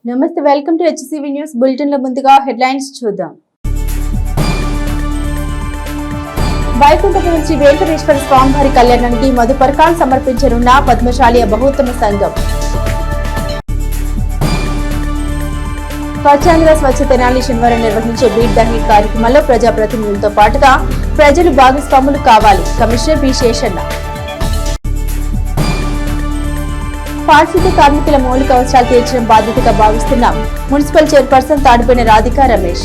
నమస్తే, welcome to HCV news bulletin లో ముందుగా హెడ్లైన్స్ చూద్దాం. వైకుంఠపురం శ్రీ వెంకటేశ్వర స్వామివారి కళ్యాణానికి మధుపర్కాలు సమర్పించనున్న పద్మశాలి బహుత్తమ సంఘం. స్వచ్ఛాంధ్ర స్వచ్ఛ తెనాలి శనివారం నిర్వహించే బీట్ ద హీట్ కార్యక్రమంలో ప్రజాప్రతినిధులతో పాటుగా ప్రజలు భాగస్వాములు కావాలి. Commissioner B Seshanna. పారిశుద్ధ్య కార్మికుల మౌలిక అవసరాలు తీర్చడం బాధ్యతగా భావిస్తున్నాం. Municipal chairperson Tadipoyina Radhika Ramesh.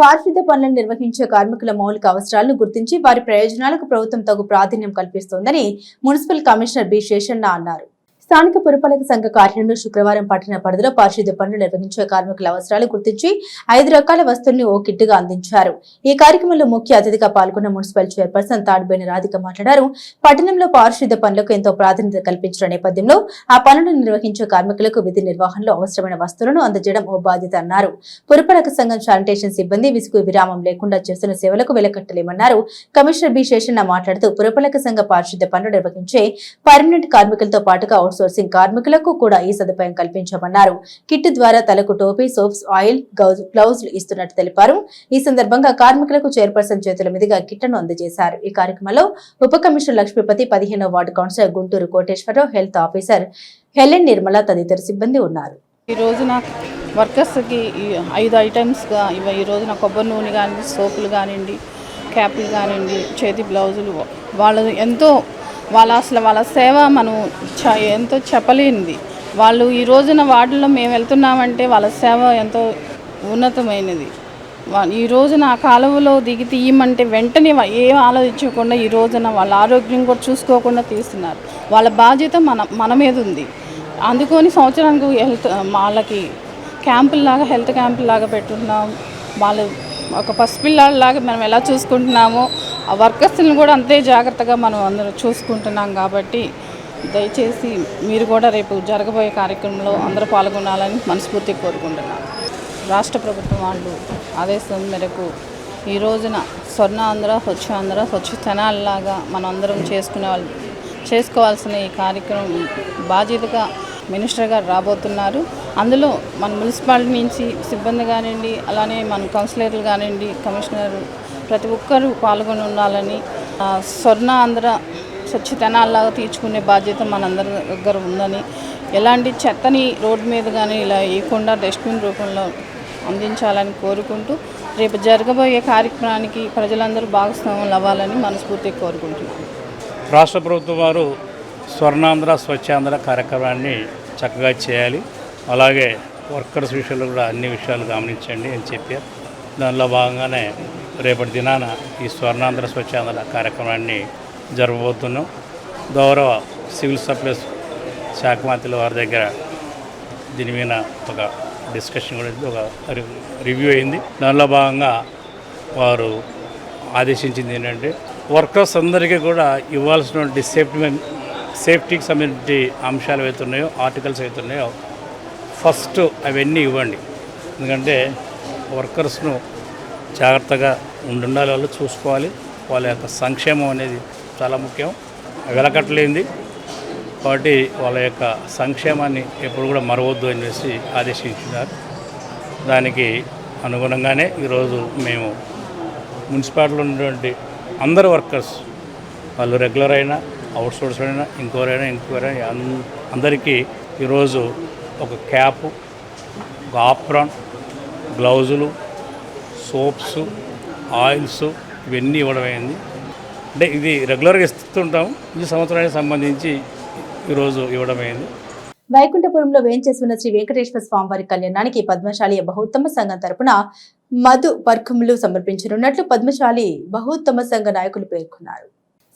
పారిశుద్ధ్య పనులను నిర్వహించే కార్మికుల మౌలిక అవసరాలను గుర్తించి వారి ప్రయోజనాలకు ప్రభుత్వం తగు ప్రాధాన్యం కల్పిస్తోందని మున్సిపల్ కమిషనర్ బి శేషన్న అన్నారు. స్థానిక పురపాలక సంఘ కార్యాలయంలో శుక్రవారం పట్టణ పరిధిలో పారిశుద్ధ్య పనులు నిర్వహించే కార్మికుల అవసరాలు గుర్తించి 5 రకాల వస్తువులను ఓ కిట్గా అందించారు. ఈ కార్యక్రమంలో ముఖ్య అతిథిగా పాల్గొన్న మున్సిపల్ చైర్పర్సన్ తాడిపోయిన రాధిక మాట్లాడారు. పట్టణంలో పారిశుద్ధ్య పనులకు ఎంతో ప్రాధాన్యత కల్పించిన నేపథ్యంలో ఆ పనులను నిర్వహించే కార్మికులకు విధి నిర్వహణలో అవసరమైన వస్తువులను అందజేయడం ఓ బాధ్యత అన్నారు. పురపాలక సంఘం శానిటేషన్ సిబ్బంది విసుగు విరామం లేకుండా చేస్తున్న సేవలకు వెలకట్టలేమన్నారు. కమిషనర్ బి శేషన్న మాట్లాడుతూ పురపాలక సంఘ పారిశుద్ధ్య పనులు నిర్వహించే పర్మనెంట్ కార్మికులతో పాటుగా అవుట్సోర్సింగ్ కార్మికులకు కూడా ఈ సదుపాయం కల్పించామన్నారు. కిట్ ద్వారా తలకు టోపీ, సోప్స్, ఆయిల్, గ్లౌజులు ఇస్తున్నట్టు తెలిపారు. ఈ సందర్భంగా కార్మికులకు చైర్పర్సన్ చేతుల మీదుగా కిట్లను అందజేశారు. ఈ కార్యక్రమంలో ఉప కమిషనర్ లక్ష్మీపతి, 15వ ward councillor Guntur Koteswararao, health officer Helen Nirmala తదితర సిబ్బంది ఉన్నారు. ఈ రోజున వర్కర్స్కి 5 ఐటమ్స్గా ఈ రోజున కొబ్బరి నూనె కానీ, సోపులు కానివ్వండి, క్యాప్లు కానివ్వండి, చేతి బ్లౌజులు, వాళ్ళ సేవ మనం ఎంతో చెప్పలేనిది. వాళ్ళు ఈ రోజున వార్డులో మేము వెళ్తున్నామంటే వాళ్ళ సేవ ఎంతో ఉన్నతమైనది. ఈ రోజున ఆ కాలువలో దిగి తీయమంటే వెంటనే ఏం ఆలోచించకుండా ఈ రోజున వాళ్ళ ఆరోగ్యం కూడా చూసుకోకుండా తీస్తున్నారు. వాళ్ళ బాధ్యత మన మీద ఉంది. అందుకని సంవత్సరానికి వాళ్ళకి క్యాంపుల్లాగా, హెల్త్ క్యాంపుల్లాగా పెట్టున్నాం. వాళ్ళు ఒక పసిపిల్లలాగా మనం ఎలా చూసుకుంటున్నామో ఆ వర్కర్స్ని కూడా అంతే జాగ్రత్తగా మనం అందరూ చూసుకుంటున్నాం. కాబట్టి దయచేసి మీరు కూడా రేపు జరగబోయే కార్యక్రమంలో అందరూ పాల్గొనాలని మనస్ఫూర్తిగా కోరుకుంటున్నాను. రాష్ట్ర ప్రభుత్వం వాళ్ళు ఆదేశం మేరకు ఈ రోజున స్వర్ణాంధ్ర, స్వచ్ఛాంధ్ర, స్వచ్ఛ తెనాలిలాగా మనం అందరం చేసుకోవాల్సిన ఈ కార్యక్రమం బాధ్యతగా మినిస్టర్ గారు రాబోతున్నారు. అందులో మన మున్సిపాలిటీ నుంచి సిబ్బంది కానివ్వండి, అలానే మన కౌన్సిలర్లు కానివ్వండి, కమిషనర్ ప్రతి ఒక్కరూ పాల్గొని ఉండాలని, స్వర్ణాంధ్ర స్వచ్ఛ తెనాలిలాగా తీర్చుకునే బాధ్యత మనందరి దగ్గర ఉందని, ఎలాంటి చెత్తని రోడ్డు మీద కానీ ఇలా వేయకుండా డస్ట్బిన్ రూపంలో అందించాలని కోరుకుంటూ రేపు జరగబోయే కార్యక్రమానికి ప్రజలందరూ భాగస్వాములు అవ్వాలని మనస్ఫూర్తిగా కోరుకుంటున్నాను. రాష్ట్ర ప్రభుత్వం వారు స్వర్ణాంధ్ర, స్వచ్ఛాంధ్ర కార్యక్రమాన్ని చక్కగా చేయాలి. అలాగే వర్కర్స్ విషయంలో కూడా అన్ని విషయాలు గమనించండి అని చెప్పారు. దానిలో భాగంగానే రేపటి దినాన ఈ స్వర్ణాంధ్ర, స్వచ్ఛాంధ్ర కార్యక్రమాన్ని జరగబోతున్నాం. గౌరవ సివిల్ సప్లైస్ శాఖ మంత్రుల వారి దగ్గర దీని మీద ఒక డిస్కషన్ కూడా ఒక రివ్యూ అయింది. దానిలో భాగంగా వారు ఆదేశించింది ఏంటంటే వర్కర్స్ అందరికీ కూడా ఇవ్వాల్సినటువంటి సేఫ్టీకి సంబంధించి అంశాలు అవుతున్నాయో, ఆర్టికల్స్ అవుతున్నాయో ఫస్ట్ అవన్నీ ఇవ్వండి. ఎందుకంటే వర్కర్స్ను జాగ్రత్తగా ఉండాలి, వాళ్ళు చూసుకోవాలి. వాళ్ళ యొక్క సంక్షేమం అనేది చాలా ముఖ్యం, వెలకట్టలేంది. కాబట్టి వాళ్ళ యొక్క సంక్షేమాన్ని ఎప్పుడు కూడా మరవద్దు అనేసి ఆదేశించినారు. దానికి అనుగుణంగానే ఈరోజు మేము మున్సిపాలిటీలో ఉన్నటువంటి అందరు వర్కర్స్, వాళ్ళు రెగ్యులర్ అయినా, అవుట్సోర్స్ అయినా, ఇంకోరైనా అందరికీ ఈరోజు ఒక క్యాపు, ఒక ఆప్రాన్, గ్లౌజులు, సోప్స్, ఆయిల్స్ ఇవన్నీ ఇవ్వడం అయింది. అంటే ఇది రెగ్యులర్గా ఇస్తుంటాము. ఈ సంవత్సరానికి సంబంధించి ఈరోజు ఇవ్వడం అయింది. వైకుంఠపురంలో వేంచేసి ఉన్న శ్రీ వెంకటేశ్వర స్వామివారి కళ్యాణానికి పద్మశాలి బహుత్తమ సంఘం తరపున మధు పర్కములు సమర్పించనున్నట్లు పద్మశాలి బహుత్తమ సంఘ నాయకులు పేర్కొన్నారు.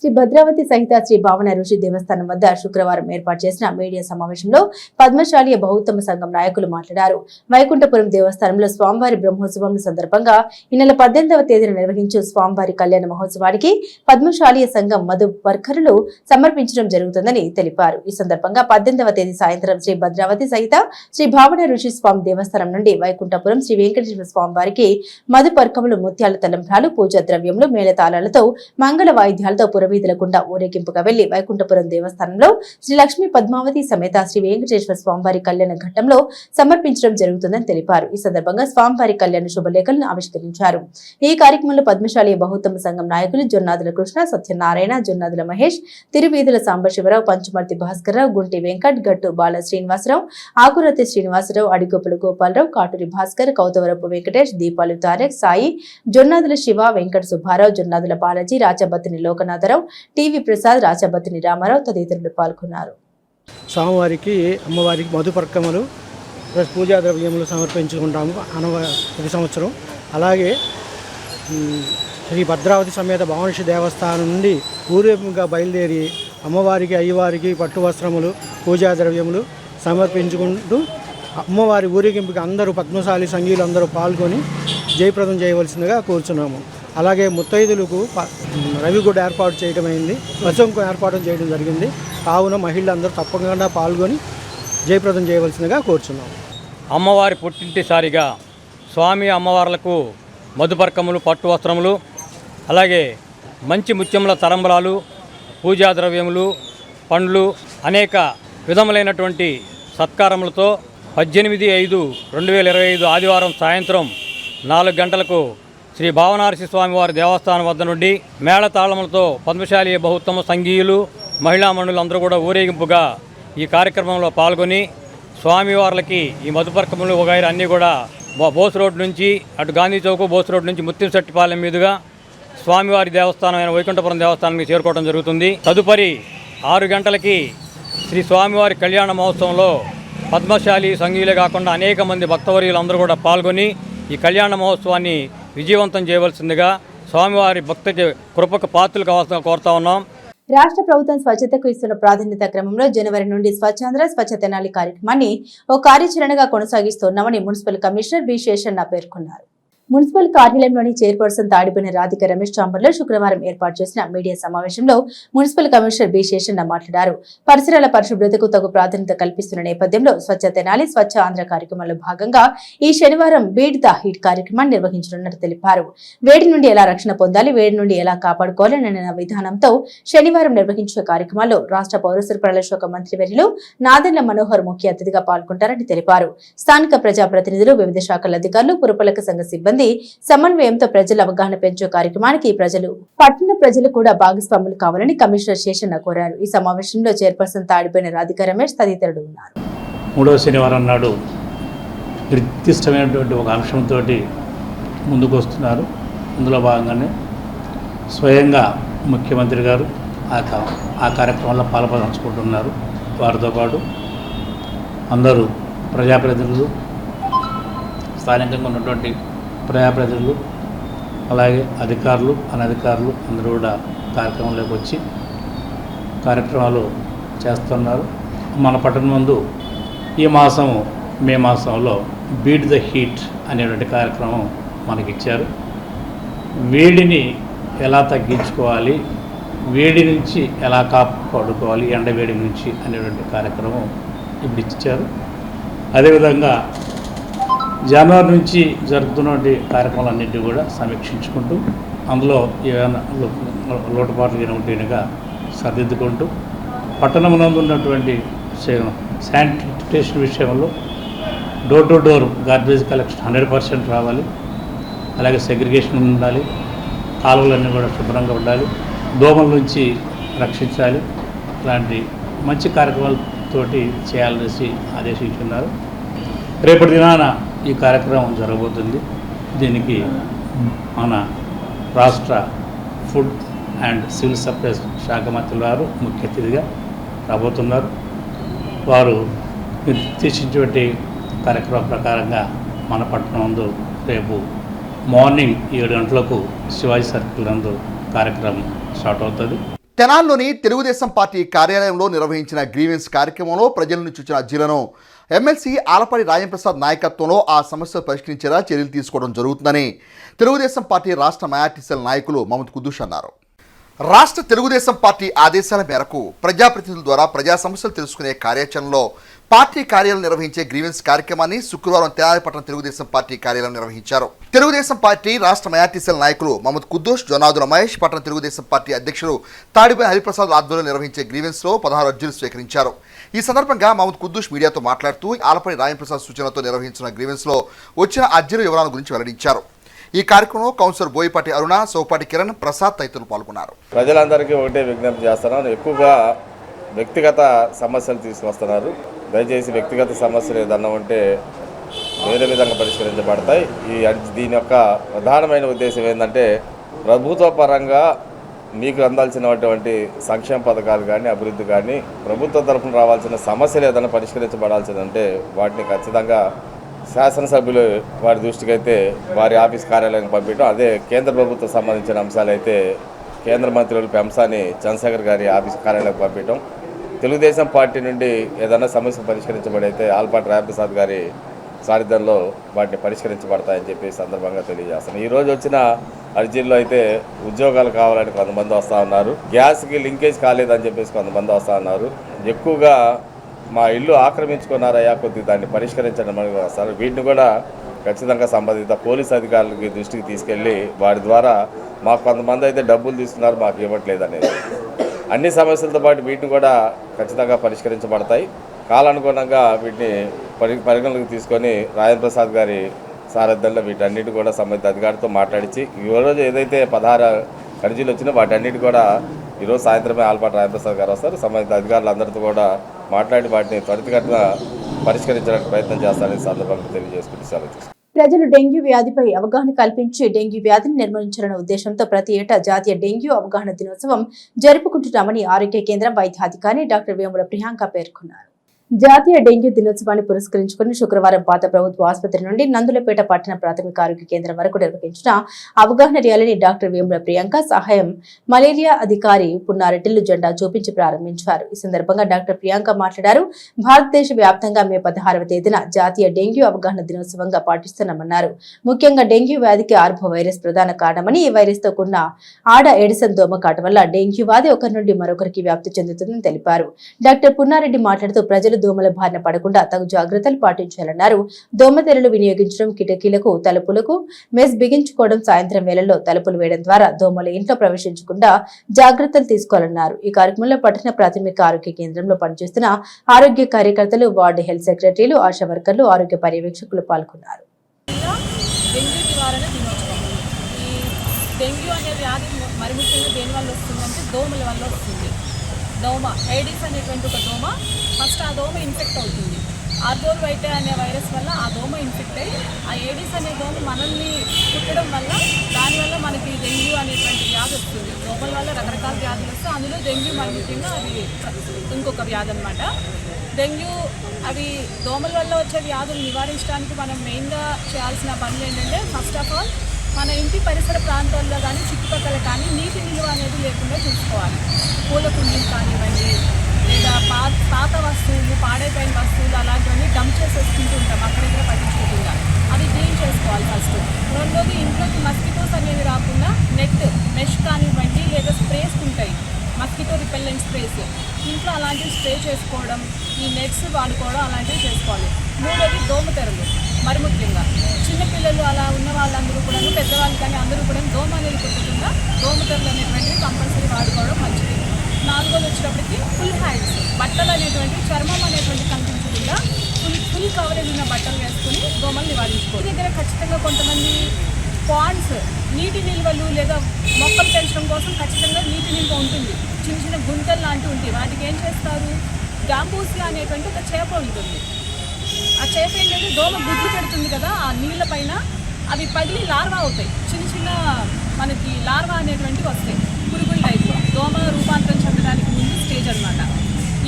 శ్రీ భద్రావతి సహిత శ్రీ భావన ఋషి దేవస్థానం వద్ద శుక్రవారం ఏర్పాటు చేసిన మీడియా సమావేశంలో పద్మశాలి బహుత్తమ సంఘం నాయకులు మాట్లాడారు. వైకుంఠపురం దేవస్థానంలో స్వామివారి బ్రహ్మోత్సవం సందర్భంగా ఈ నెల 18వ తేదీన నిర్వహించే స్వామివారి కళ్యాణ మహోత్సవానికి పద్మశాలి సంఘం మధు వర్కర్లు సమర్పించడం జరుగుతుందని తెలిపారు. ఈ సందర్భంగా 18వ తేదీ సాయంత్రం శ్రీ భద్రావతి సహిత శ్రీ భావన ఋషి స్వామి దేవస్థానం నుండి వైకుంఠపురం శ్రీ వెంకటేశ్వర స్వామి వారికి మధు పర్కములు, ముత్యాల తలంబ్రాలు, పూజా ద్రవ్యములు, మేళతాళాలతో, మంగళ వాయిద్యాలతో పురవీధుల గుండా ఊరేగింపుగా వెళ్లి వైకుంఠపురం దేవస్థానంలో శ్రీ లక్ష్మీ పద్మావతి సమేత శ్రీ వెంకటేశ్వర స్వామివారి కళ్యాణ ఘట్టంలో సమర్పించడం జరుగుతుందని తెలిపారు. ఈ సందర్భంగా స్వామివారి కళ్యాణ శుభలేఖలను ఆవిష్కరించారు. ఈ కార్యక్రమంలో పద్మశాలి బహుత్తమ సంఘం నాయకులు జొన్నాదుల కృష్ణ, సత్యనారాయణ, జొన్నాదుల మహేష్, తిరువీధుల సాంబశివరావు, పంచుమర్తి భాస్కర్రావు, గుంటి వెంకట్, గట్టు బాల శ్రీనివాసరావు, ఆకురతి శ్రీనివాసరావు, అడిగొప్పుల గోపాలరావు, కాటూరి భాస్కర్, కౌతవరపు వెంకటేష్, దీపాలు తారక్, సాయి, జొన్నాదుల శివ, వెంకట సుబ్బారావు, జొన్నాదుల బాలాజీ, రాచబత్తిని లోకనాథరావు, టీవీ ప్రసాద్, రాచబత్తిని రామారావు తదితరులు పాల్గొన్నారు. స్వామివారికి అమ్మవారికి మధుపర్కములు ప్లస్ పూజా ద్రవ్యములు సమర్పించుకుంటాము ప్రతి సంవత్సరం. అలాగే శ్రీ భద్రావతి సమేత భవానీశ దేవస్థానం నుండి ఊరేగింపుగా బయలుదేరి అమ్మవారికి అయ్యవారికి పట్టు వస్త్రములు పూజా ద్రవ్యములు సమర్పించుకుంటూ అమ్మవారి ఊరేగింపుకి అందరూ పద్మశాలి సంఘీయులు అందరూ పాల్గొని జయప్రదం చేయవలసిందిగా కోరుచున్నాము. అలాగే ముత్తైదులకు రవిగుడ్డ ఏర్పాటు చేయడమైంది, పసుపు ఏర్పాటు చేయడం జరిగింది. కావున మహిళలందరూ తప్పకుండా పాల్గొని జయప్రదం చేయవలసిందిగా కోరుచున్నాము. అమ్మవారి పుట్టింటిసారిగా స్వామి అమ్మవార్లకు మధుపర్కములు, పట్టు వస్త్రములు, అలాగే మంచి ముత్యముల తరంబరాలు, పూజా ద్రవ్యములు, పండ్లు, అనేక విధములైనటువంటి సత్కారములతో 18/5/2025 ఆదివారం సాయంత్రం 4 గంటలకు శ్రీ భావనార్సి స్వామివారి దేవస్థానం వద్ద నుండి మేళతాళములతో పద్మశాలి బహుత్తమ సంఘీయులు, మహిళా మండలి అందరూ కూడా ఊరేగింపుగా ఈ కార్యక్రమంలో పాల్గొని స్వామివార్లకి ఈ మధుపర్కములు వగైరా అన్నీ కూడా బోస్ రోడ్ నుంచి అటు గాంధీ చౌక్, బోస్ రోడ్ నుంచి ముత్యంశెట్టిపాలెం మీదుగా స్వామివారి దేవస్థానం అయిన వైకుంఠపురం దేవస్థానానికి చేరుకోవడం జరుగుతుంది. తదుపరి 6 గంటలకి శ్రీ స్వామివారి కళ్యాణ మహోత్సవంలో పద్మశాలి సంఘీయులే కాకుండా అనేక మంది భక్తవర్యులందరూ కూడా పాల్గొని ఈ కళ్యాణ మహోత్సవాన్ని విజయవంతం చేయవలసిందిగా స్వామివారి భక్త కృపకు పాత్రలు కోరుతా ఉన్నాం. రాష్ట్ర ప్రభుత్వం స్వచ్ఛతకు ఇస్తున్న ప్రాధాన్యత క్రమంలో జనవరి నుండి స్వచ్ఛాంధ్ర స్వచ్ఛ తెనాలి కార్యక్రమాన్ని ఓ కార్యాచరణగా కొనసాగిస్తున్నామని మున్సిపల్ కమిషనర్ బి శేషన్న పేర్కొన్నారు. మున్సిపల్ కార్యాలయంలోని చైర్పర్సన్ తాడిపోయిన రాధిక రమేష్ ఛాంబర్లో శుక్రవారం ఏర్పాటు చేసిన మీడియా సమావేశంలో మున్సిపల్ కమిషనర్ బి శేషన్న మాట్లాడారు. పరిసరాల పరిశుభ్రతకు తగు ప్రాధాన్యత కల్పిస్తున్న నేపథ్యంలో స్వచ్ఛ తెనాలి స్వచ్ఛ ఆంధ్ర కార్యక్రమంలో భాగంగా ఈ శనివారం బీట్ ద హీట్ కార్యక్రమాన్ని నిర్వహించనున్నట్టు తెలిపారు. వేడి నుండి ఎలా రక్షణ పొందాలి, వేడి నుండి ఎలా కాపాడుకోవాలనే విధానంతో శనివారం నిర్వహించే కార్యక్రమాల్లో రాష్ట్ర పౌర సరఫరాల శాఖ మంత్రివర్యులు నాదెండ్ల మనోహర్ ముఖ్య అతిథిగా పాల్గొంటారని తెలిపారు. స్థానిక ప్రజాప్రతినిధులు, వివిధ శాఖల అధికారులు, పురపాలక సంఘ సిబ్బంది సమన్వయంతో ప్రజల అవగాహన పెంచే కార్యక్రమానికి పట్టణ ప్రజలు కూడా భాగస్వాములు కావాలని కమిషనర్ శేషన్న కోరారు. ఈ సమావేశంలో చైర్పర్సన్ తాడిపోయిన రాధిక రమేష్ తదితరులు ఉన్నారు. 3వ శనివారం నాడు నిర్దిష్టమైనటువంటి ఒక అంశంతో ముందుకు వస్తున్నారు. అందులో భాగంగానే స్వయంగా ముఖ్యమంత్రి గారు ఆ కార్యక్రమంలో పాల్పంచుకుంటున్నారు. వారితో పాటు అందరూ ప్రజాప్రతినిధులు, స్థానికంగా ఉన్నటువంటి ప్రజాప్రతినిధులు, అలాగే అధికారులు, అనధికారులు అందరూ కూడా కార్యక్రమంలోకి వచ్చి కార్యక్రమాలు చేస్తున్నారు. మన పట్టణం ముందు ఈ మాసము మే మాసంలో బీట్ ద హీట్ అనేటువంటి కార్యక్రమం మనకిచ్చారు. వేడిని ఎలా తగ్గించుకోవాలి, వేడి నుంచి ఎలా కాపాడుకోవాలి, ఎండవేడి నుంచి అనేటువంటి కార్యక్రమం ఇప్పుడు ఇచ్చారు. అదేవిధంగా జనవరి నుంచి జరుగుతున్నటువంటి కార్యక్రమాలన్నింటినీ కూడా సమీక్షించుకుంటూ అందులో ఏమైనా లోటుపాట్లు ఉంటేనుగా సరిదిద్దుకుంటూ పట్టణంలో ఉన్నటువంటి శానిటేషన్ విషయంలో door to door garbage collection 100% రావాలి. అలాగే సెగ్రిగేషన్ ఉండాలి, కాలువలన్నీ కూడా శుభ్రంగా ఉండాలి, దోమల నుంచి రక్షించాలి. ఇలాంటి మంచి కార్యక్రమాలతోటి చేయాలనేసి ఆదేశించున్నారు. రేపటి దినాన ఈ కార్యక్రమం జరగబోతుంది. దీనికి మన రాష్ట్ర ఫుడ్ అండ్ సివిల్ సప్లైస్ శాఖ మంత్రులు వారు ముఖ్య అతిథిగా రాబోతున్నారు. వారు నిర్దేశించేటువంటి కార్యక్రమం ప్రకారంగా మన పట్టణం నందు రేపు మార్నింగ్ 7 గంటలకు శివాజీ సర్కిల్ నందు కార్యక్రమం స్టార్ట్ అవుతుంది. తెనాల్లోని తెలుగుదేశం పార్టీ కార్యాలయంలో నిర్వహించిన గ్రీవెన్స్ కార్యక్రమంలో ప్రజల నుంచి వచ్చిన అర్జీలను ఎమ్మెల్సీ ఆలపాటి రాజప్రసాద్ నాయకత్వంలో ఆ సమస్యలు పరిష్కరించేలా చర్యలు తీసుకోవడం జరుగుతుందని తెలుగుదేశం పార్టీ రాష్ట్ర మైనార్టీ సెల్ నాయకులు మహమ్మద్ కుద్దూస్ అన్నారు. రాష్ట్ర తెలుగుదేశం పార్టీ ఆదేశాల మేరకు ప్రజాప్రతినిధుల ద్వారా ప్రజా సమస్యలు తెలుసుకునే కార్యాచరణలో పార్టీ కార్యాలయం నిర్వహించే గ్రీవెన్స్ కార్యక్రమాన్ని శుక్రవారం తెనాలిపట్నం తెలుగుదేశం పార్టీ కార్యాలయం నిర్వహించారు. తెలుగుదేశం పార్టీ రాష్ట్ర మైనార్టీ సెల్ నాయకులు మహమ్మద్ కుద్దూస్, జొనాదుల మహేష్, పట్టణ తెలుగుదేశం పార్టీ అధ్యక్షుడు తాడిపై హరిప్రసాద్ ఆధ్వర్యంలో నిర్వహించే గ్రీవెన్స్ లో 16 అర్జీలు స్వీకరించారు. ఈ సందర్భంగా మహమ్మద్ కుద్దూస్ మీడియాతో మాట్లాడుతూ ఆలపడి రాయంప్రసాద్ సూచనలతో నిర్వహించిన గ్రీవెన్స్ లో వచ్చిన అర్జీల వివరాల గురించి వెల్లడించారు. ఈ కార్యక్రమంలో కౌన్సిలర్ బోయిపాటి అరుణ, సోపాటి కిరణ్, ప్రసాద్ తదితరులు పాల్గొన్నారు. ప్రజలందరికీ ఒకటే విజ్ఞప్తి చేస్తున్నాను, ఎక్కువగా వ్యక్తిగత సమస్యలు తీసుకొస్తున్నారు. దయచేసి వ్యక్తిగత సమస్యలు ఏదన్నా ఉంటే వేరే విధంగా పరిష్కరించబడతాయి. దీని యొక్క ప్రధానమైన ఉద్దేశం ఏంటంటే ప్రభుత్వ పరంగా మీకు అందాల్సినటువంటి సంక్షేమ పథకాలు కానీ అభివృద్ధి కానీ ప్రభుత్వ తరఫున రావాల్సిన సమస్యలు ఏదైనా పరిష్కరించబడాల్సిందంటే వాటిని ఖచ్చితంగా శాసనసభ్యులు వారి దృష్టికి అయితే వారి ఆఫీస్ కార్యాలయానికి పంపించడం, అదే కేంద్ర ప్రభుత్వం సంబంధించిన అంశాలైతే కేంద్ర మంత్రులు పెంసాని చంద్రశేఖర్ గారి ఆఫీస్ కార్యాలయానికి పంపించడం, తెలుగుదేశం పార్టీ నుండి ఏదైనా సమస్య పరిష్కరించబడైతే ఆల్పాటి రాయప్రసాద్ గారి సారథ్యంలో వాటిని పరిష్కరించబడతాయని చెప్పి సందర్భంగా తెలియజేస్తాను. ఈరోజు వచ్చిన అర్జీల్లో అయితే ఉద్యోగాలు కావాలని కొంతమంది వస్తూ ఉన్నారు, గ్యాస్కి లింకేజ్ కాలేదని చెప్పేసి కొంతమంది వస్తూ ఉన్నారు, ఎక్కువగా మా ఇల్లు ఆక్రమించుకున్నారయ్యా కొద్దిగా దాన్ని పరిష్కరించడం వస్తారు. వీటిని కూడా ఖచ్చితంగా సంబంధిత పోలీస్ అధికారులకి దృష్టికి తీసుకెళ్ళి వారి ద్వారా మాకు కొంతమంది అయితే డబ్బులు తీసుకున్నారు మాకు ఇవ్వట్లేదు అనేది అన్ని సమస్యలతో పాటు వీటిని కూడా ఖచ్చితంగా పరిష్కరించబడతాయి. కాలానుగుణంగా వీటిని పరిగణలోకి తీసుకొని రాజప్రసాద్ గారి సారథ్యంలో వీటన్నిటి కూడా సంబంధిత అధికారితో మాట్లాడించి ఈరోజు ఏదైతే 16 అర్జీలు వచ్చినా వాటన్నిటి కూడా ఈరోజు సాయంత్రమే ఆల్పాటి రాజప్రసాద్ గారు వస్తారు. సంబంధిత అధికారులందరితో కూడా మాట్లాడి వాటిని త్వరితగతిన పరిష్కరించడానికి ప్రయత్నం చేస్తారని సందర్భంగా తెలియజేసుకుంటూ ప్రజలు డెంగ్యూ వ్యాధిపై అవగాహన కల్పించి డెంగ్యూ వ్యాధిని నిర్మూలించాలన్న ఉద్దేశంతో ప్రతి ఏటా జాతీయ డెంగ్యూ అవగాహన దినోత్సవం జరుపుకుంటున్నామని ఆరోగ్య కేంద్రం వైద్యాధికారి డాక్టర్ వేముల ప్రియాంక పేర్కొన్నారు. జాతీయ డెంగ్యూ దినోత్సవాన్ని పురస్కరించుకుని శుక్రవారం పాత ప్రభుత్వ ఆసుపత్రి నుండి నందులపేట పట్టణ ప్రాథమిక ఆరోగ్య కేంద్రం వరకు నిర్వహించిన అవగాహన ర్యాలీని డాక్టర్ వేముల ప్రియాంక సహాయం మలేరియా అధికారి పున్నారెడ్డిలు జెండా చూపించి ప్రారంభించారు. ఈ సందర్భంగా డాక్టర్ ప్రియాంక మాట్లాడారు. భారతదేశ వ్యాప్తంగా మే 16వ తేదీన జాతీయ డెంగ్యూ అవగాహన దినోత్సవంగా పాటిస్తున్నామన్నారు. ముఖ్యంగా డెంగ్యూ వ్యాధికి ఆర్బో వైరస్ ప్రధాన కారణమని, ఈ వైరస్ తో కూడిన ఆడ ఎడిసన్ దోమ కాటు వల్ల డెంగ్యూ వ్యాధి ఒకరి నుండి మరొకరికి వ్యాప్తి చెందుతుందని తెలిపారు. డాక్టర్ పున్నారెడ్డి మాట్లాడుతూ ప్రజలు దోమల బారిన పడకుండా తగు జాగ్రత్తలు పాటించాలన్నారు. దోమతెరలు వినియోగించడం, కిటికీలకు తలుపులకు మెస్ బిగించుకోవడం, సాయంత్రం వేళల్లో తలుపులు వేయడం ద్వారా దోమలు ఇంట్లో ప్రవేశించకుండా జాగ్రత్తలు తీసుకోవాలన్నారు. ఈ కార్యక్రమంలో పట్టణ ప్రాథమిక ఆరోగ్య కేంద్రంలో పనిచేస్తున్న ఆరోగ్య కార్యకర్తలు, వార్డు హెల్త్ సెక్రటరీలు, ఆశా వర్కర్లు, ఆరోగ్య పర్యవేక్షకులు పాల్గొన్నారు. డెంగ్యూ అనే వ్యాధి మరి ముఖ్యంగా దేని వల్ల వస్తుందంటే దోమల వల్ల వస్తుంది. దోమ ఏడిస్ అనేటువంటి ఒక దోమ, ఫస్ట్ ఆ దోమ ఇన్ఫెక్ట్ అవుతుంది. ఆర్బోర్ వైటే అనే వైరస్ వల్ల ఆ దోమ ఇన్ఫెక్ట్ అయ్యి ఆ ఏడిస్ అనే దోమ మనల్ని కుట్టడం వల్ల దానివల్ల మనకి డెంగ్యూ అనేటువంటి వ్యాధి వస్తుంది. దోమల వల్ల రకరకాల వ్యాధులు వస్తాయి, అందులో డెంగ్యూ మరి ముఖ్యంగా అది ఇంకొక వ్యాధి అనమాట. డెంగ్యూ అవి దోమల వల్ల వచ్చే వ్యాధులు నివారించడానికి మనం మెయిన్గా చేయాల్సిన పనులు ఏంటంటే, ఫస్ట్ ఆఫ్ ఆల్ మన ఇంటి పరిసర ప్రాంతాల్లో కానీ చుట్టుపక్కల కానీ నీటి నిల్వ అనేది లేకుండా చూసుకోవాలి. పూల కుండీలు కానివ్వండి, లేదా పాత వస్తువులు, పాడైపోయిన వస్తువులు అలాంటివన్నీ డంప్ చేసేసుకుంటూ ఉంటాం అక్కడెక్కడ పట్టించుకోకుండా. అది క్లీన్ చేసుకోవాలి ఫస్ట్. రెండోది, ఇంట్లోకి మస్కిటోస్ అనేవి రాకుండా నెట్, మెష్ కానివ్వండి లేదా స్ప్రేస్ ఉంటాయి, మస్కిటో రిపెల్లెంట్ స్ప్రేస్, ఇంట్లో అలాంటివి స్ప్రే చేసుకోవడం, ఈ నెట్స్ వాడుకోవడం అలాంటివి చేసుకోవాలి. మూడోది దోమతెరలు. మరి ముఖ్యంగా చిన్నపిల్లలు అలా ఉన్న వాళ్ళందరూ కూడా, పెద్దవాళ్ళు కానీ అందరూ కూడా దోమ అనేది కుట్టకుండా దోమతెరలు అనేటువంటివి కంపల్సరీ వాడుకోవడం మంచిది. నాలుగోది వచ్చేటప్పటికి ఫుల్ హ్యాండ్స్, బట్టలు అనేటువంటి చర్మం అనేటువంటి కనిపించకుండా ఫుల్ కవరేజ్ ఉన్న బట్టలు వేసుకుని దోమలు నివారించుకోవాలి. దగ్గర ఖచ్చితంగా కొంతమంది పాండ్స్, నీటి నిల్వలు లేదా మొక్కలు పెంచడం కోసం ఖచ్చితంగా నీటి నిల్వ ఉంటుంది, చిన్న చిన్న గుంతలు లాంటివి ఉంటాయి. వాటికి ఏం చేస్తారు, గాంబూసియా అనేటువంటి ఒక చేప ఉంటుంది. ఆ చేప ఏంటంటే దోమ గుడ్లు పెడుతుంది కదా, ఆ నీళ్ళ పైన అవి పగిలి లార్వా అవుతాయి. చిన్న చిన్న మనకి లార్వా అనేటువంటివి వస్తాయి, పురుగుల టైప్లో. దోమ రూపాంతరం చెందడానికి ముందు స్టేజ్ అనమాట.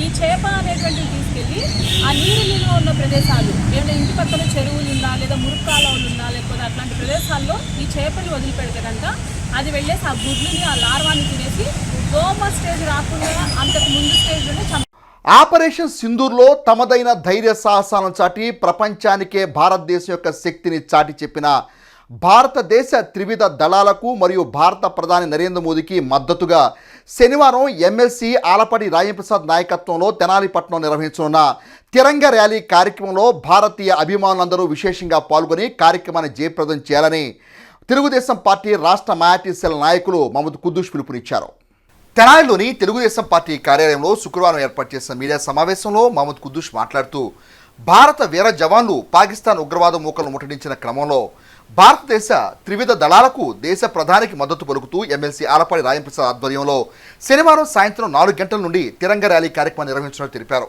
ఈ చేప అనేటువంటివి తీసుకెళ్ళి ఆ నీరు నిల్వ ఉన్న ప్రదేశాలు, ఏమైనా ఇంటి పక్కన చెరువులు ఉన్నా లేదా మురుగు కాలువలు ఉన్నా లేకపోతే అట్లాంటి ప్రదేశాల్లో ఈ చేపని వదిలిపెడితే కనుక అది వెళ్ళేసి ఆ గుడ్లని, ఆ లార్వాని తినేసి దోమ స్టేజ్ రాకుండా అంతకు ముందు స్టేజ్లోనే ఆపరేషన్ సింధూర్లో తమదైన ధైర్య సాహసాలను చాటి ప్రపంచానికే భారతదేశం యొక్క శక్తిని చాటి చెప్పిన భారతదేశ త్రివిధ దళాలకు మరియు భారత ప్రధాని నరేంద్ర మోదీకి మద్దతుగా శనివారం ఎమ్మెల్సీ ఆలపాటి రాజేంద్రప్రసాద్ నాయకత్వంలో తెనాలిపట్నం నిర్వహించనున్న తిరంగ ర్యాలీ కార్యక్రమంలో భారతీయ అభిమానులందరూ విశేషంగా పాల్గొని కార్యక్రమాన్ని జయప్రదం చేయాలని తెలుగుదేశం పార్టీ రాష్ట్ర మైనార్టీ సెల్ నాయకులు మహమ్మద్ కుద్దూస్ పిలుపునిచ్చారు. తెనాలిలోని తెలుగుదేశం పార్టీ కార్యాలయంలో శుక్రవారం ఏర్పాటు చేసిన మీడియా సమావేశంలో మహమ్మద్ కుద్దూస్ మాట్లాడుతూ భారత వీర జవాన్లు పాకిస్తాన్ ఉగ్రవాద మూకలను ముట్టడించిన క్రమంలో భారతదేశ త్రివిధ దళాలకు దేశ ప్రధానికి మద్దతు పలుకుతూ ఎమ్మెల్సీ ఆలపాటి రాజేంద్రప్రసాద్ ఆధ్వర్యంలో శనివారం సాయంత్రం 4 గంటల నుండి తిరంగ ర్యాలీ కార్యక్రమం నిర్వహించినట్టు తెలిపారు.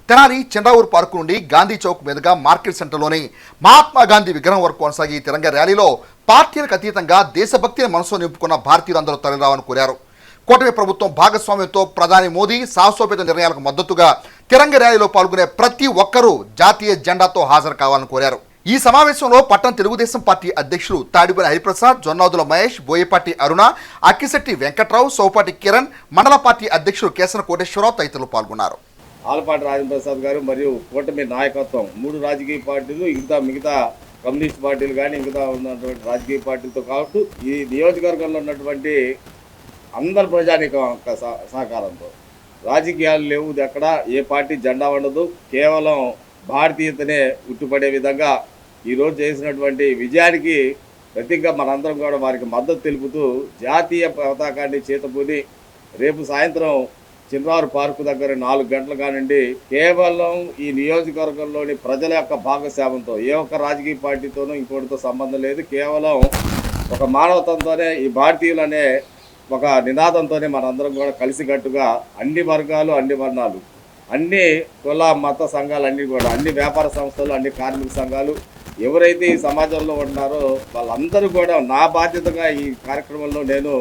తెనాలి చంద్రావూరు పార్కు నుండి గాంధీ చౌక్ మీదుగా మార్కెట్ సెంటర్లోని మహాత్మా గాంధీ విగ్రహం వరకు కొనసాగి తిరంగ ర్యాలీలో పార్టీలకు అతీతంగా దేశభక్తిని మనసులో నింపుకున్న భారతీయులందరూ తరలిరావని కోరారు. కూటమి ప్రభుత్వం భాగస్వామ్యంతో ప్రధాని మోదీ సాహసోపేత నిర్ణయాలకు మద్దతుగా తిరంగ ర్యాలీలో పాల్గొనే ప్రతి ఒక్కరూ జాతీయ జెండాతో హాజరు కావాలని కోరారు. ఈ సమావేశంలో పట్టణ తెలుగుదేశం పార్టీ అధ్యక్షులు తాడిపల్లి హరిప్రసాద్, జొన్నాదుల మహేష్, బోయపాటి అరుణ, అక్కిశెట్టి వెంకట్రావు, సోపాటి కిరణ్, మండల పార్టీ అధ్యక్షులు కేసన కోటేశ్వరరావు తదితరులు పాల్గొన్నారు. ఆలపాటి రాజేంద్రప్రసాద్ గారు మరియు కూటమి నాయకత్వం 3 రాజకీయ పార్టీలు మిగతా కమ్యూనిస్ట్ పార్టీలు కానీ మిగతా ఉన్నటువంటి రాజకీయ పార్టీలతో కాబట్టి ఈ నియోజకవర్గంలో ఉన్నటువంటి అందరు ప్రజానీకం సహకారంతో రాజకీయాలు లేవు, ఎక్కడ ఏ పార్టీ జెండా ఉండదు, కేవలం భారతీయతనే ఉట్టిపడే విధంగా ఈరోజు చేసినటువంటి విజయానికి ప్రతిగా మనందరం కూడా వారికి మద్దతు తెలుపుతూ జాతీయ పతాకాన్ని చేతపూని రేపు సాయంత్రం చంద్రావూరు పార్కు దగ్గర 4 గంటల కానివ్వండి కేవలం ఈ నియోజకవర్గంలోని ప్రజల యొక్క భాగస్వామ్యంతో ఏ ఒక్క రాజకీయ పార్టీతోనూ ఇంకోటితో సంబంధం లేదు, కేవలం ఒక మానవత్వంతోనే ఈ భారతీయులు అనే ఒక నినాదంతోనే మనందరం కూడా కలిసికట్టుగా అన్ని వర్గాలు, అన్ని వర్ణాలు, అన్ని కుల మత సంఘాలు అన్నీ కూడా అన్ని వ్యాపార సంస్థలు, అన్ని కార్మిక సంఘాలు ఎవరైతే ఈ సమాజంలో ఉన్నారో వాళ్ళందరూ కూడా నా బాధ్యతగా ఈ కార్యక్రమంలో నేను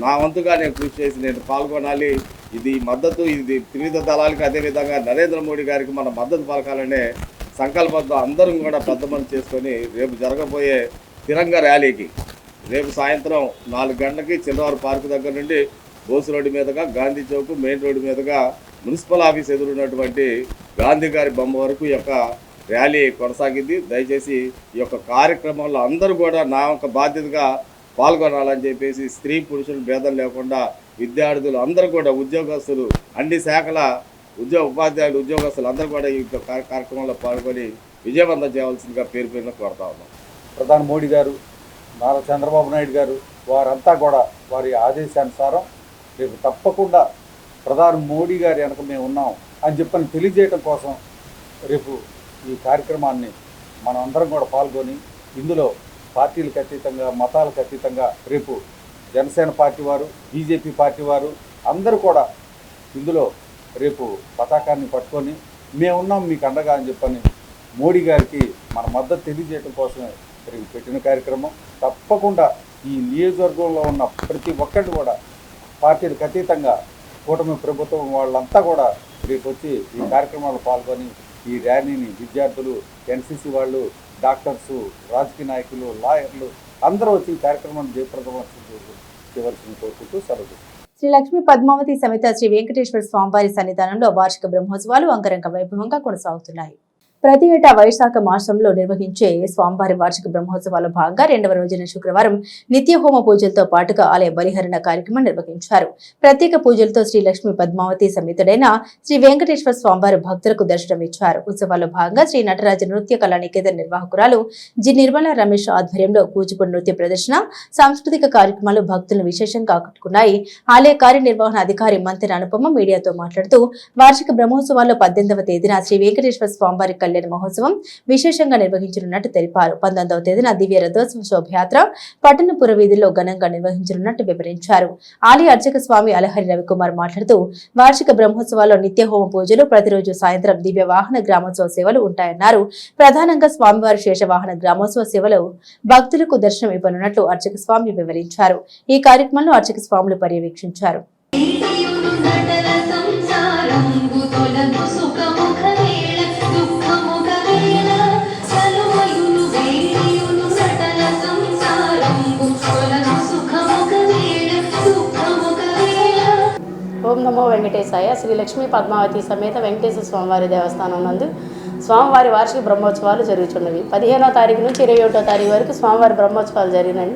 నా వంతుగా నేను కృషి చేసి నేను పాల్గొనాలి. ఇది మద్దతు, ఇది త్రివిధ దళాలకు అదేవిధంగా నరేంద్ర మోడీ గారికి మన మద్దతు పలకాలనే సంకల్పంతో అందరం కూడా పెద్ద మనసు చేసుకొని రేపు జరగబోయే తిరంగ ర్యాలీకి రేపు సాయంత్రం 4 గంటలకి చంద్రవారు పార్కు దగ్గర నుండి బోసు రోడ్డు మీదుగా గాంధీ చౌక్ మెయిన్ రోడ్డు మీదుగా మున్సిపల్ ఆఫీస్ ఎదురున్నటువంటి గాంధీ గారి బొమ్మ వరకు ఈ యొక్క ర్యాలీ కొనసాగింది. దయచేసి ఈ యొక్క కార్యక్రమంలో అందరూ కూడా నా యొక్క బాధ్యతగా పాల్గొనాలని చెప్పేసి స్త్రీ పురుషులు భేదం లేకుండా విద్యార్థులు అందరూ కూడా ఉద్యోగస్తులు అన్ని శాఖల ఉపాధ్యాయులు ఉద్యోగస్తులు అందరూ కూడా ఈ కార్యక్రమంలో పాల్గొని విజయవంతం చేయవలసిందిగా పేరు కోరుతా ఉన్నాం. ప్రధాని మోడీ గారు, నారా చంద్రబాబు నాయుడు గారు వారంతా కూడా వారి ఆదేశానుసారం రేపు తప్పకుండా ప్రధాని మోడీ గారి వెనక మేము ఉన్నాం అని చెప్పని తెలియజేయడం కోసం రేపు ఈ కార్యక్రమాన్ని మనం అందరం కూడా పాల్గొని ఇందులో పార్టీలకు అతీతంగా మతాలకు అతీతంగా రేపు జనసేన పార్టీ వారు, బీజేపీ పార్టీ వారు అందరూ కూడా ఇందులో రేపు పతాకాన్ని పట్టుకొని మేమున్నాం మీకు అండగా అని చెప్పని మోడీ గారికి మన మద్దతు తెలియజేయడం కోసమే రేపు పెట్టిన కార్యక్రమం. తప్పకుండా ఈ నియోజకవర్గంలో ఉన్న ప్రతి ఒక్కటి కూడా పార్టీలకు అతీతంగా కూటమి ప్రభుత్వం వాళ్ళంతా కూడా రేపు వచ్చి ఈ కార్యక్రమాల్లో పాల్గొని ఈ ర్యాలీని విద్యార్థులు, ఎన్సీసీ వాళ్ళు, డాక్టర్సు, రాజకీయ నాయకులు, లాయర్లు అందరూ వచ్చి ఈ కార్యక్రమాన్ని జయప్రదం చేయవలసింది కోరుకుంటూ సెలవు. శ్రీ లక్ష్మీ పద్మావతి సమేత శ్రీ వెంకటేశ్వర స్వామివారి సన్నిధానంలో వార్షిక బ్రహ్మోత్సవాలు అంగరంగ వైభవంగా కొనసాగుతున్నాయి. ప్రతి ఏటా వైశాఖ మాసంలో నిర్వహించే స్వామివారి వార్షిక బ్రహ్మోత్సవాల భాగంగా 2వ రోజున శుక్రవారం నిత్య హోమ పూజలతో పాటుగా ఆలయ బలిహరణ కార్యక్రమం నిర్వహించారు. ప్రత్యేక పూజలతో శ్రీ లక్ష్మీ పద్మావతి సమేతుడైన శ్రీ వెంకటేశ్వర స్వామివారి భక్తులకు దర్శనమిచ్చారు. ఉత్సవాల్లో భాగంగా శ్రీ నటరాజ నృత్య కళా నికేతన్ నిర్వాహకురాలు జి నిర్మలా రమేష్ ఆధ్వర్యంలో కూచిపూడి నృత్య ప్రదర్శన, సాంస్కృతిక కార్యక్రమాలు భక్తులను విశేషంగా ఆకట్టుకున్నాయి. ఆలయ కార్యనిర్వహణ అధికారి మంతెన అనుపమ మీడియాతో మాట్లాడుతూ వార్షిక బ్రహ్మోత్సవాల్లో 18వ తేదీన శ్రీ వెంకటేశ్వర స్వామివారి కళ్యాణ మహోత్సవం విశేషంగా నిర్వహించనున్నట్టు తెలిపారు. 19వ తేదీన దివ్య రథోత్సవ శోభయాత్ర పట్టణ పురవీధుల్లో ఘనంగా నిర్వహించనున్నట్టు వివరించారు. ఆలయ అర్చక స్వామి అలహరి రవికుమార్ మాట్లాడుతూ వార్షిక బ్రహ్మోత్సవాల్లో నిత్య హోమ పూజలు, ప్రతిరోజు సాయంత్రం దివ్య వాహన గ్రామోత్సవ సేవలు ఉంటాయన్నారు. ప్రధానంగా స్వామివారి శేషవాహన గ్రామోత్సవ సేవలు భక్తులకు దర్శనం ఇవ్వనున్నట్లు అర్చక స్వామి వివరించారు. ఈ కార్యక్రమంలో అర్చక స్వాములు పర్యవేక్షించారు. ఓం నమో వెంకటేశాయ. శ్రీ లక్ష్మీ పద్మావతి సమేత వెంకటేశ్వర స్వామివారి దేవస్థానం నందు స్వామివారి వార్షిక బ్రహ్మోత్సవాలు జరుగుతున్నవి. 15వ తారీఖు నుంచి 21వ తారీఖు వరకు స్వామివారి బ్రహ్మోత్సవాలు జరిగినాయి.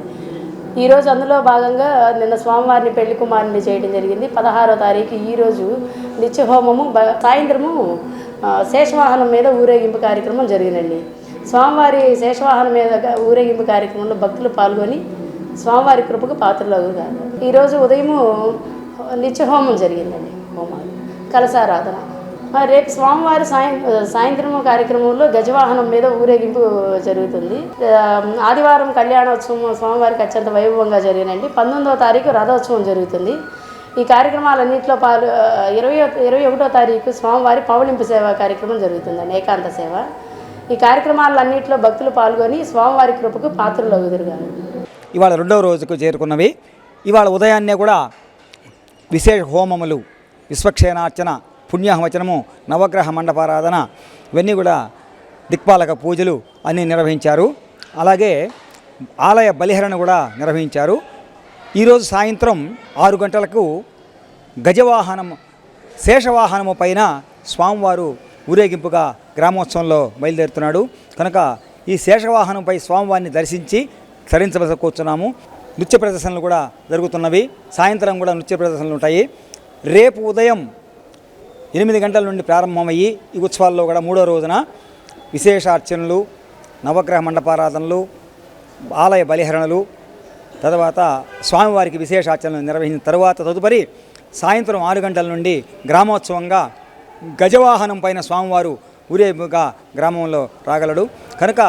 ఈరోజు అందులో భాగంగా నిన్న స్వామివారిని పెళ్లి కుమారుని చేయడం జరిగింది. 16వ తారీఖు ఈరోజు నిత్యహోమము, సాయంత్రము శేషవాహనం మీద ఊరేగింపు కార్యక్రమం జరిగిందండి. స్వామివారి శేషవాహనం మీద ఊరేగింపు కార్యక్రమంలో భక్తులు పాల్గొని స్వామివారి కృపకు పాత్రలు అవుతారు. ఈరోజు ఉదయము నిత్యహోమం జరిగిందండి, హోమాలు, కలశారాధన. రేపు స్వామివారి సాయంత్రం కార్యక్రమంలో గజవాహనం మీద ఊరేగింపు జరుగుతుంది. ఆదివారం కళ్యాణోత్సవం స్వామివారికి అత్యంత వైభవంగా జరిగినండి. 19వ తారీఖు రథోత్సవం జరుగుతుంది. ఈ కార్యక్రమాలన్నింటిలో 21వ తారీఖు స్వామివారి పవళింపు సేవ కార్యక్రమం జరుగుతుందండి, ఏకాంత సేవ. ఈ కార్యక్రమాలన్నింటిలో భక్తులు పాల్గొని స్వామివారి కృపకు పాత్రలు అవుదురుగాను. ఇవాళ 2వ రోజుకు చేరుకున్నవి. ఇవాళ ఉదయాన్నే కూడా విశేష హోమములు, విశ్వక్షేణార్చన, పుణ్యవచనము, నవగ్రహ మండపారాధన, ఇవన్నీ కూడా దిక్పాలక పూజలు అన్నీ నిర్వహించారు. అలాగే ఆలయ బలిహరణ కూడా నిర్వహించారు. ఈరోజు సాయంత్రం 6 గంటలకు గజవాహనం, శేషవాహనము పైన స్వామివారు ఊరేగింపుగా గ్రామోత్సవంలో బయలుదేరుతున్నాడు. కనుక ఈ శేషవాహనంపై స్వామివారిని దర్శించి తరించవలసి కూర్చున్నాము. నృత్య ప్రదర్శనలు కూడా జరుగుతున్నవి. సాయంత్రం కూడా నృత్య ప్రదర్శనలు ఉంటాయి. రేపు ఉదయం 8 గంటల నుండి ప్రారంభమయ్యి ఈ ఉత్సవాల్లో కూడా 3వ రోజున విశేషార్చనలు, నవగ్రహ మండపారాధనలు, ఆలయ బలిహరణలు, తర్వాత స్వామివారికి విశేషార్చనలు నిర్వహించిన తర్వాత తదుపరి సాయంత్రం 6 గంటల నుండి గ్రామోత్సవంగా గజవాహనం పైన స్వామివారు ఊరేగింపుగా గ్రామంలో రాగలడు. కనుక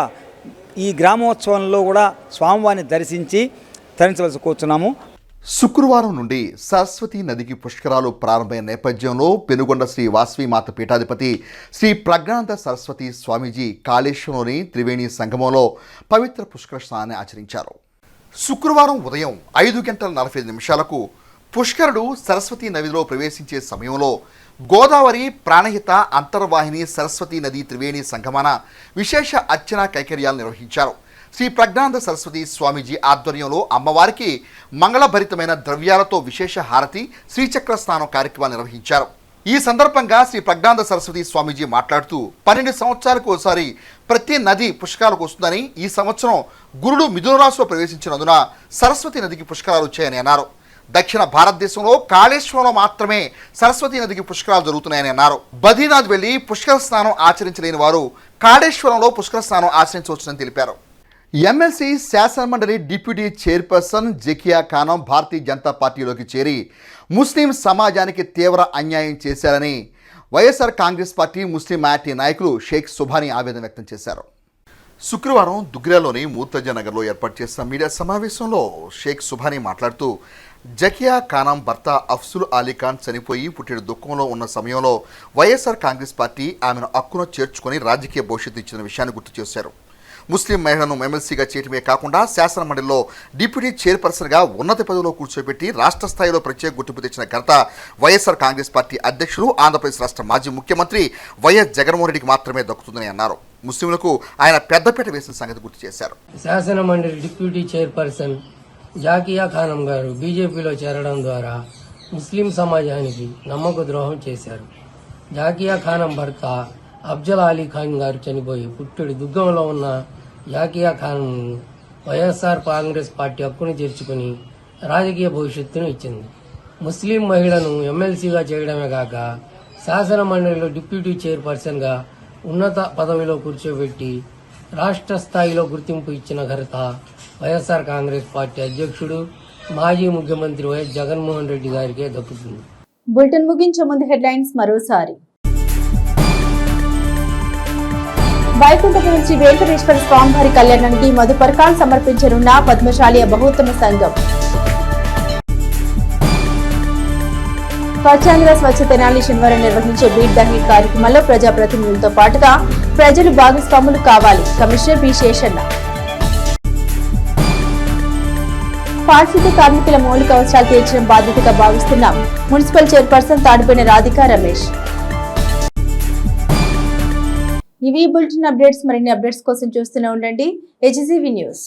ఈ గ్రామోత్సవంలో కూడా స్వామివారిని దర్శించి తరించవలసి కూర్చున్నాము. శుక్రవారం నుండి సరస్వతి నదికి పుష్కరాలు ప్రారంభమైన నేపథ్యంలో పెనుగొండ శ్రీ వాసవిమాత పీఠాధిపతి శ్రీ ప్రజ్ఞానంద సరస్వతి స్వామీజీ కాళేశ్వరంలోని త్రివేణి సంగమంలో పవిత్ర పుష్కర స్నానాన్ని ఆచరించారు. శుక్రవారం ఉదయం 5:45 పుష్కరుడు సరస్వతి నదిలో ప్రవేశించే సమయంలో గోదావరి ప్రాణహిత అంతర్వాహిని సరస్వతి నది త్రివేణి సంగమాన విశేష అర్చనా కైకర్యాలు నిర్వహించారు. శ్రీ ప్రజ్ఞానంద సరస్వతి స్వామీజీ ఆధ్వర్యంలో అమ్మవారికి మంగళభరితమైన ద్రవ్యాలతో విశేష హారతి, శ్రీచక్ర స్నానం కార్యక్రమాలు నిర్వహించారు. ఈ సందర్భంగా శ్రీ ప్రజ్ఞానంద సరస్వతి స్వామీజీ మాట్లాడుతూ 12 సంవత్సరాలకు ఒకసారి ప్రతి నది పుష్కరాలకు వస్తుందని, ఈ సంవత్సరం గురుడు మిథున రాశిలో ప్రవేశించినందున సరస్వతి నదికి పుష్కరాలు వచ్చాయని అన్నారు. దక్షిణ భారతదేశంలో కాళేశ్వరంలో మాత్రమే సరస్వతి నదికి పుష్కరాలు జరుగుతున్నాయని అన్నారు. బద్రీనాథ్ వెళ్లి పుష్కర స్నానం ఆచరించలేని వారు కాళేశ్వరంలో పుష్కర స్నానం ఆచరించవచ్చునని తెలిపారు. ఎమ్మెల్సీ శాసనమండలి డిప్యూటీ చైర్పర్సన్ జకియా ఖానం భారతీయ జనతా పార్టీలోకి చేరి ముస్లిం సమాజానికి తీవ్ర అన్యాయం చేశారని YSR Congress party Muslim minority నాయకులు షేక్ సుభానీ ఆవేదన వ్యక్తం చేశారు. శుక్రవారం దుగ్గిరాలోని మూర్తజా నగర్లో ఏర్పాటు చేసిన మీడియా సమావేశంలో షేక్ సుభానీ మాట్లాడుతూ జకియా ఖానం భర్త అఫ్జుల్ అలీ ఖాన్ చనిపోయి పుట్టిన దుఃఖంలో ఉన్న సమయంలో వైఎస్ఆర్ కాంగ్రెస్ పార్టీ ఆమెను హక్కును చేర్చుకొని రాజకీయ భవిష్యత్తు ఇచ్చిన విషయాన్ని గుర్తు చేశారు. ముస్లిం మహిళను ఎమ్మెల్సీగా చేయటమే కాకుండా శాసనమండలిలో డిప్యూటీ చైర్పర్సన్గా ఉన్నత పదవిలో కూర్చోబెట్టి రాష్ట్ర స్థాయిలో ప్రత్యేక గుర్తింపు తెచ్చిన ఘనత వైఎస్ఆర్ కాంగ్రెస్ పార్టీ అధ్యక్షులు ఆంధ్రప్రదేశ్ రాష్ట్ర మాజీ ముఖ్యమంత్రి వైఎస్ జగన్మోహన్ రెడ్డికి మాత్రమే దక్కుతుందని అన్నారు. ముస్లింలకు ఆయన పెద్దపీట వేసిన సంగతి గుర్తు చేశారు. శాసనమండలి డిప్యూటీ చైర్పర్సన్ జాకియా ఖానం గారు బీజేపీలో చేరడం ద్వారా ముస్లిం సమాజానికి నమ్మక ద్రోహం చేశారు. జాకియా ఖానం భర్త అఫ్జల్ అలీ ఖాన్ గారు చనిపోయి పుట్టుడి దుగ్గంలో ఉన్న జాకియా ఖాన్ వైఎస్ఆర్ కాంగ్రెస్ పార్టీ హక్కును చేర్చుకుని రాజకీయ భవిష్యత్తును ఇచ్చింది. ముస్లిం మహిళను ఎమ్మెల్సీగా చేయడమే కాక శాసన మండలిలో డిప్యూటీ చైర్పర్సన్గా ఉన్నత పదవిలో కూర్చోబెట్టి రాష్ట్ర స్థాయిలో గుర్తింపు ఇచ్చిన ఘనత వైఎస్ఆర్ కాంగ్రెస్ పార్టీ అధ్యక్షుడు మాజీ ముఖ్యమంత్రి వైఎస్ జగన్మోహన్ రెడ్డి గారికే దక్కుతుంది. బులెటిన్ ముగించే ముందు హెడ్లైన్స్ మరోసారి. వైకుంఠపురం శ్రీ వెంకటేశ్వర స్వామివారి కళ్యాణానికి మధుపర్కాలు సమర్పించనున్న పద్మశాలి బహుత్తమ సంఘం. స్వచ్ఛంద స్వచ్ఛ తెనాలి శనివారం నిర్వహించే బీట్ ద హీట్ కార్యక్రమంలో ప్రజాప్రతినిధులతో పాటుగా ప్రజలు భాగస్వాములు కావాలి. Commissioner B Seshanna. పారిశుద్ధ్య కార్మికుల మౌలిక అవసరాలు తీర్చడం బాధ్యతగా భావిస్తున్నాం. Municipal chairperson Tadipoyina Radhika Ramesh. ఇవి బులెటిన్ అప్డేట్స్. మరిన్ని అప్డేట్స్ కోసం చూస్తూనే ఉండండి HCV న్యూస్.